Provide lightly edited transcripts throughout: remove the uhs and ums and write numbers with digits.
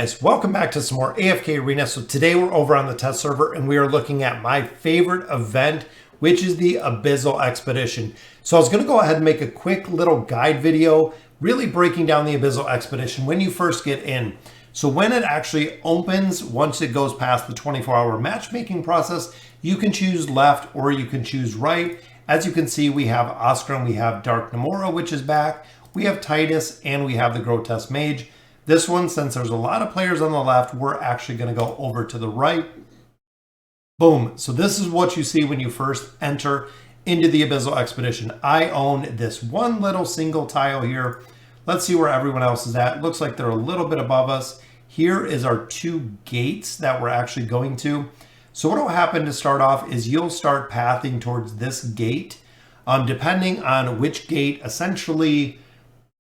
guys, welcome back to some more AFK Arena. So today we're over on the test server and we are looking at my favorite event, which is the Abyssal Expedition. So I was going to go ahead and make a quick little guide video, really breaking down the Abyssal Expedition when you first get in. So when it actually opens, once it goes past the 24-hour matchmaking process, you can choose left or you can choose right. As you can see, we have Oscar and we have Dark Namora, which is back. We have Titus and we have the Grotesque Mage. This one, since there's a lot of players on the left, we're actually going to go over to the right. Boom. So this is what you see when you first enter into the Abyssal Expedition. I own this one little single tile here. Let's see where everyone else is at. Looks like they're a little bit above us. Here is our two gates that we're actually going to. So what will happen to start off is you'll start pathing towards this gate. Depending on which gate essentially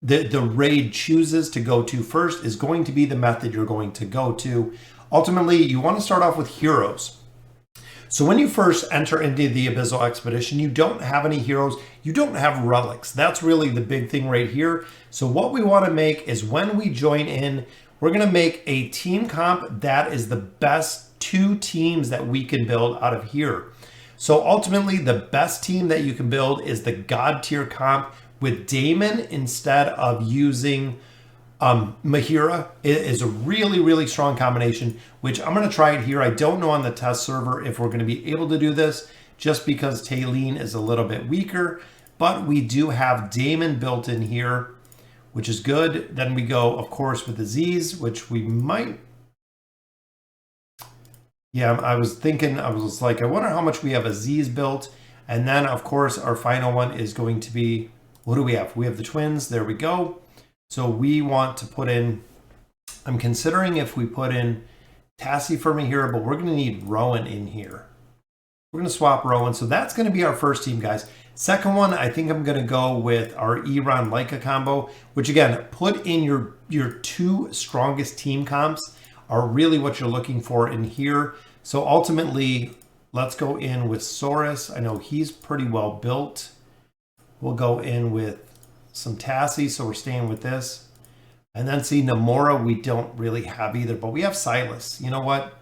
the raid chooses to go to first is going to be the method you're going to go to. Ultimately, you want to start off with heroes. So when you first enter into the Abyssal Expedition, you don't have any heroes. You don't have relics. That's really the big thing right here. So what we want to make is when we join in, we're going to make a team comp that is the best two teams that we can build out of here. So ultimately, the best team that you can build is the God tier comp with Daemon instead of using Mahira. It is a really, really strong combination, which I'm going to try it here. I don't know on the test server if we're going to be able to do this just because Talene is a little bit weaker, but we do have Daemon built in here, which is good. Then we go, of course, with Aziz, which we might. Yeah, I was like, I wonder how much we have Aziz built. And then, of course, our final one is going to be, what do we have? We have the twins. There we go. So we want to put in, I'm considering if we put in Tassie for me here, but we're going to need Rowan in here. We're going to swap Rowan. So that's going to be our first team, guys. Second one, I think I'm going to go with our Iran Leica combo, which again, put in your two strongest team comps are really what you're looking for in here. So ultimately, let's go in with Saurus. I know he's pretty well built. We'll go in with some Tassie, so we're staying with this. And then see, Namora we don't really have either, but we have Silas. You know what?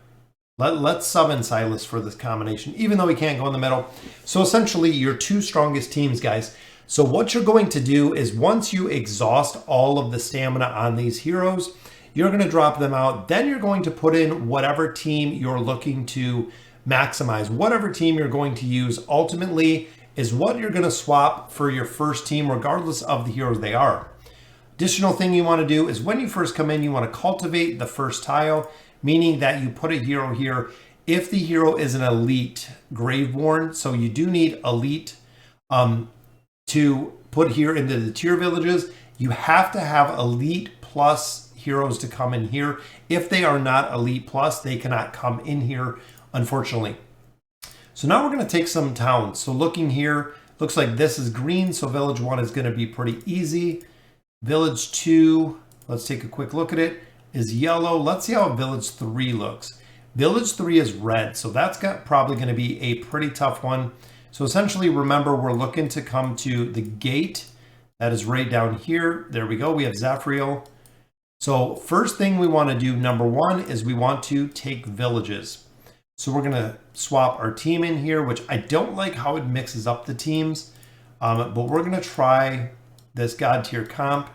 Let's sub in Silas for this combination, even though we can't go in the middle. So essentially, your two strongest teams, guys. So what you're going to do is once you exhaust all of the stamina on these heroes, you're going to drop them out. Then you're going to put in whatever team you're looking to maximize. Whatever team you're going to use ultimately is what you're going to swap for your first team, regardless of the heroes they are. Additional thing you want to do is when you first come in, you want to cultivate the first tile, meaning that you put a hero here. If the hero is an elite Graveborn, so you do need elite to put here into the tier villages, you have to have elite plus heroes to come in here. If they are not elite plus, they cannot come in here, unfortunately. So now we're going to take some towns. So looking here, looks like this is green. So village 1 is going to be pretty easy. Village 2, let's take a quick look at it, is yellow. Let's see how village 3 looks. Village 3 is red. So that's probably going to be a pretty tough one. So essentially, remember, we're looking to come to the gate. That is right down here. There we go. We have Zephyriel. So first thing we want to do, number 1, is we want to take villages. So we're going to swap our team in here, which I don't like how it mixes up the teams. But we're going to try this God tier comp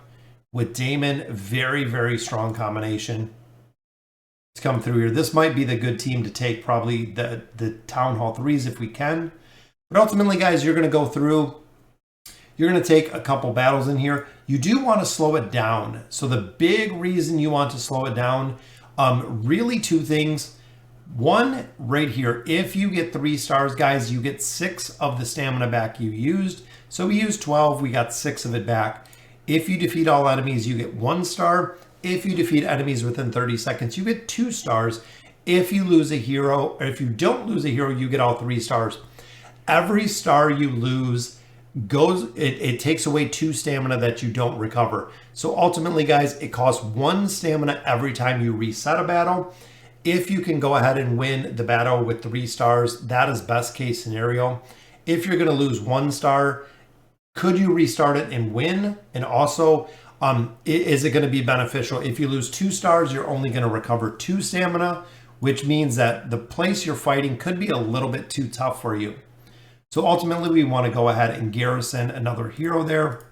with Daemon. Very, very strong combination. Let's come through here. This might be the good team to take, probably the Town Hall 3s if we can. But ultimately, guys, you're going to go through. You're going to take a couple battles in here. You do want to slow it down. So the big reason you want to slow it down, really two things. One, right here, if you get 3 stars, guys, you get 6 of the stamina back you used. So we used 12, we got 6 of it back. If you defeat all enemies, you get 1 star. If you defeat enemies within 30 seconds, you get 2 stars. If you lose a hero, or if you don't lose a hero, you get all 3 stars. Every star you lose it takes away 2 stamina that you don't recover. So ultimately, guys, it costs 1 stamina every time you reset a battle. If you can go ahead and win the battle with 3 stars, that is best case scenario. If you're going to lose 1 star, could you restart it and win? And also, Is it going to be beneficial? If you lose 2 stars, you're only going to recover 2 stamina, which means that the place you're fighting could be a little bit too tough for you. So ultimately, we want to go ahead and garrison another hero there.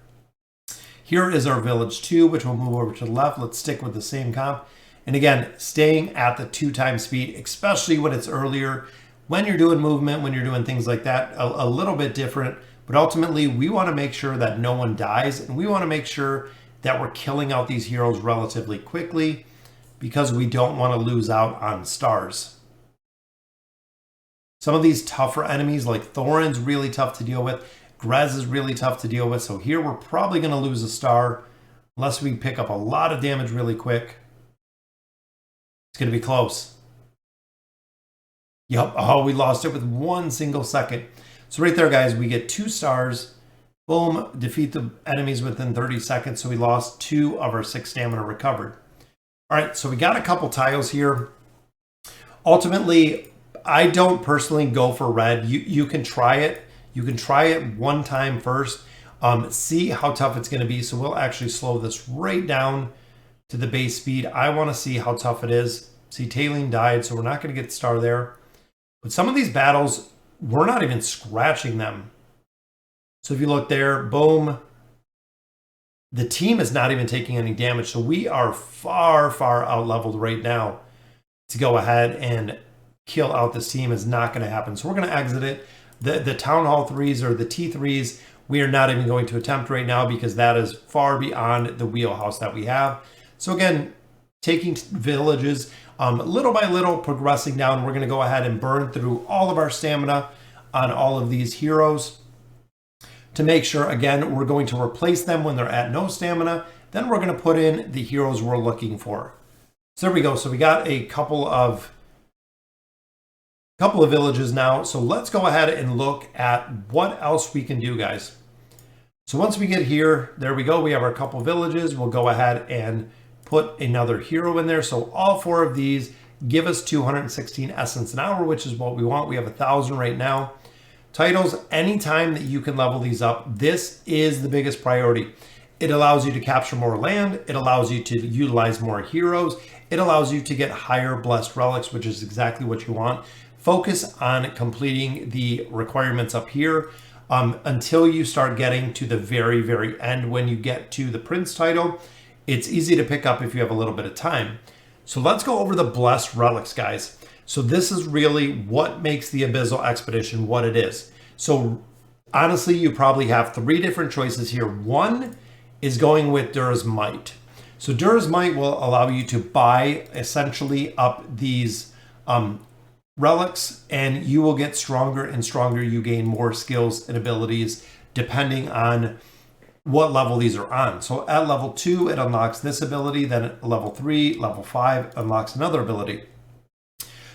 Here is our village 2, which will move over to the left. Let's stick with the same comp. And again, staying at the 2x speed, especially when it's earlier, when you're doing movement, when you're doing things like that, a little bit different. But ultimately, we want to make sure that no one dies, and we want to make sure that we're killing out these heroes relatively quickly because we don't want to lose out on stars. Some of these tougher enemies like Thorin's really tough to deal with. Grez is really tough to deal with. So here we're probably going to lose a star unless we pick up a lot of damage really quick. It's going to be close. Yep. Oh, we lost it with 1 single second. So right there, guys, we get 2 stars. Boom. Defeat the enemies within 30 seconds. So we lost 2 of our 6 stamina recovered. All right. So we got a couple tiles here. Ultimately, I don't personally go for red. You can try it. You can try it one time first. See how tough it's going to be. So we'll actually slow this right down to the base speed. I want to see how tough it is. See, Tailing died, so we're not going to get the star there. But some of these battles, we're not even scratching them. So if you look there, boom. The team is not even taking any damage. So we are far, far out leveled right now. To go ahead and kill out this team is not going to happen. So we're going to exit it. The Town Hall 3s or the T3s, we are not even going to attempt right now because that is far beyond the wheelhouse that we have. So again, taking villages little by little, progressing down. We're going to go ahead and burn through all of our stamina on all of these heroes to make sure, again, we're going to replace them when they're at no stamina. Then we're going to put in the heroes we're looking for. So there we go. So we got a couple of villages now. So let's go ahead and look at what else we can do, guys. So once we get here, there we go. We have our couple villages. We'll go ahead and put another hero in there. So all 4 of these give us 216 essence an hour, which is what we want. We have 1,000 right now. Titles, anytime that you can level these up, this is the biggest priority. It allows you to capture more land. It allows you to utilize more heroes. It allows you to get higher blessed relics, which is exactly what you want. Focus on completing the requirements up here until you start getting to the very, very end. When you get to the Prince title, it's easy to pick up if you have a little bit of time. So let's go over the blessed relics, guys. So this is really what makes the Abyssal Expedition what it is. So honestly, you probably have 3 different choices here. One is going with Dur's Might. So Dur's Might will allow you to buy essentially up these relics, and you will get stronger and stronger. You gain more skills and abilities depending on what level these are on. So at level 2, it unlocks this ability. Then at level 3, level 5 unlocks another ability.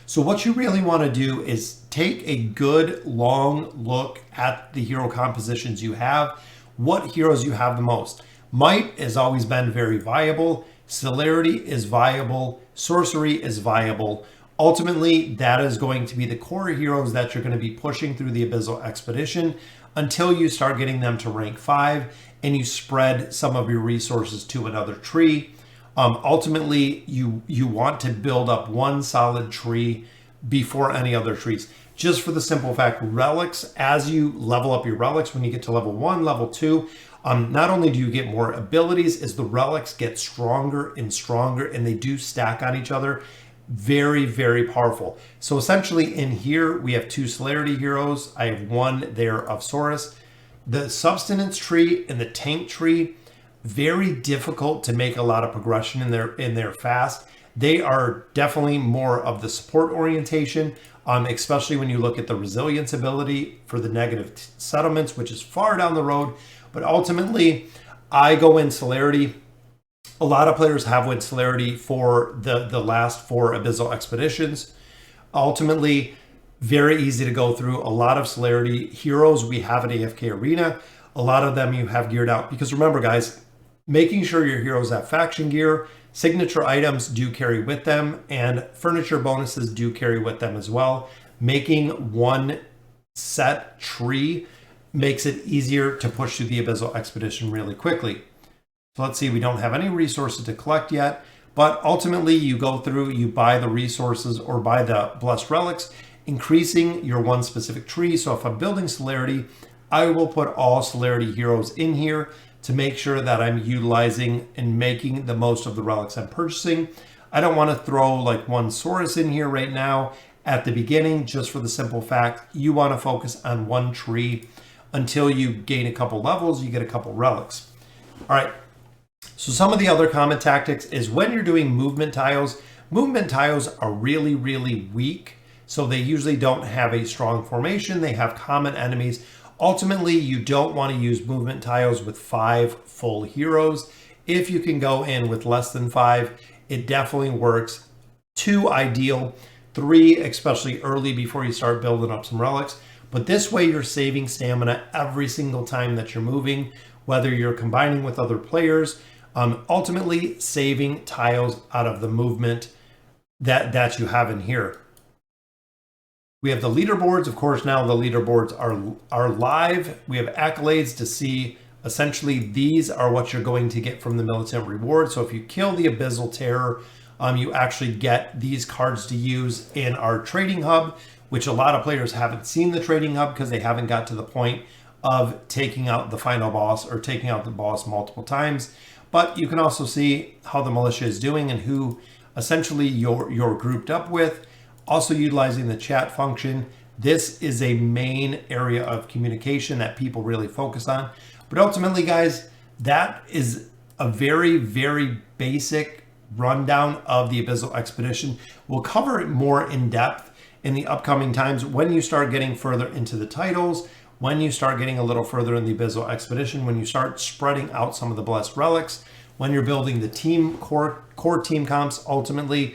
So what you really want to do is take a good long look at the hero compositions you have, what heroes you have the most. Might has always been very viable. Celerity is viable. Sorcery is viable. Ultimately, that is going to be the core heroes that you're going to be pushing through the Abyssal Expedition until you start getting them to rank 5 and you spread some of your resources to another tree. Ultimately, you want to build up one solid tree before any other trees. Just for the simple fact, relics, as you level up your relics, when you get to level 1, level 2, not only do you get more abilities, as the relics get stronger and stronger and they do stack on each other. Very, very powerful. So essentially in here, we have 2 celerity heroes. I have 1 there of Saurus. The substance tree and the tank tree, very difficult to make a lot of progression in there fast. They are definitely more of the support orientation, especially when you look at the resilience ability for the negative settlements, which is far down the road. But ultimately, I go in celerity. A lot of players have went celerity for the last 4 Abyssal Expeditions. Ultimately, very easy to go through. A lot of celerity heroes we have at AFK Arena. A lot of them you have geared out. Because remember, guys, making sure your heroes have faction gear, signature items do carry with them, and furniture bonuses do carry with them as well. Making one set tree makes it easier to push through the Abyssal Expedition really quickly. So let's see, we don't have any resources to collect yet, but ultimately you go through, you buy the resources or buy the blessed relics, increasing your one specific tree. So if I'm building celerity, I will put all celerity heroes in here to make sure that I'm utilizing and making the most of the relics I'm purchasing. I don't want to throw like one Saurus in here right now at the beginning, just for the simple fact you want to focus on one tree until you gain a couple levels, you get a couple relics. All right. So some of the other common tactics is when you're doing movement tiles are really, really weak. So they usually don't have a strong formation. They have common enemies. Ultimately, you don't want to use movement tiles with 5 full heroes. If you can go in with less than 5, it definitely works. 2 ideal, 3 especially early before you start building up some relics. But this way you're saving stamina every single time that you're moving, whether you're combining with other players, ultimately saving tiles out of the movement that you have in here. We have the leaderboards. Of course, now the leaderboards are live. We have accolades to see. Essentially, these are what you're going to get from the militant reward. So if you kill the Abyssal Terror, you actually get these cards to use in our trading hub, which a lot of players haven't seen the trading hub because they haven't got to the point of taking out the final boss or taking out the boss multiple times. But you can also see how the militia is doing and who essentially you're grouped up with. Also utilizing the chat function. This is a main area of communication that people really focus on. But ultimately, guys, that is a very, very basic rundown of the Abyssal Expedition. We'll cover it more in depth in the upcoming times when you start getting further into the titles, when you start getting a little further in the Abyssal Expedition, when you start spreading out some of the blessed relics, when you're building the team core team comps. Ultimately,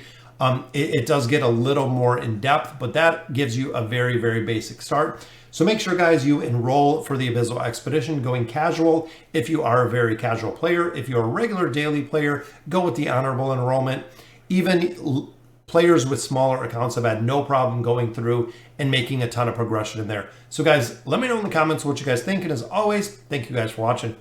it does get a little more in depth, but that gives you a very, very basic start. So make sure, guys, you enroll for the Abyssal Expedition going casual if you are a very casual player. If you're a regular daily player, go with the honorable enrollment. Even players with smaller accounts have had no problem going through and making a ton of progression in there. So guys, let me know in the comments what you guys think. And as always, thank you guys for watching.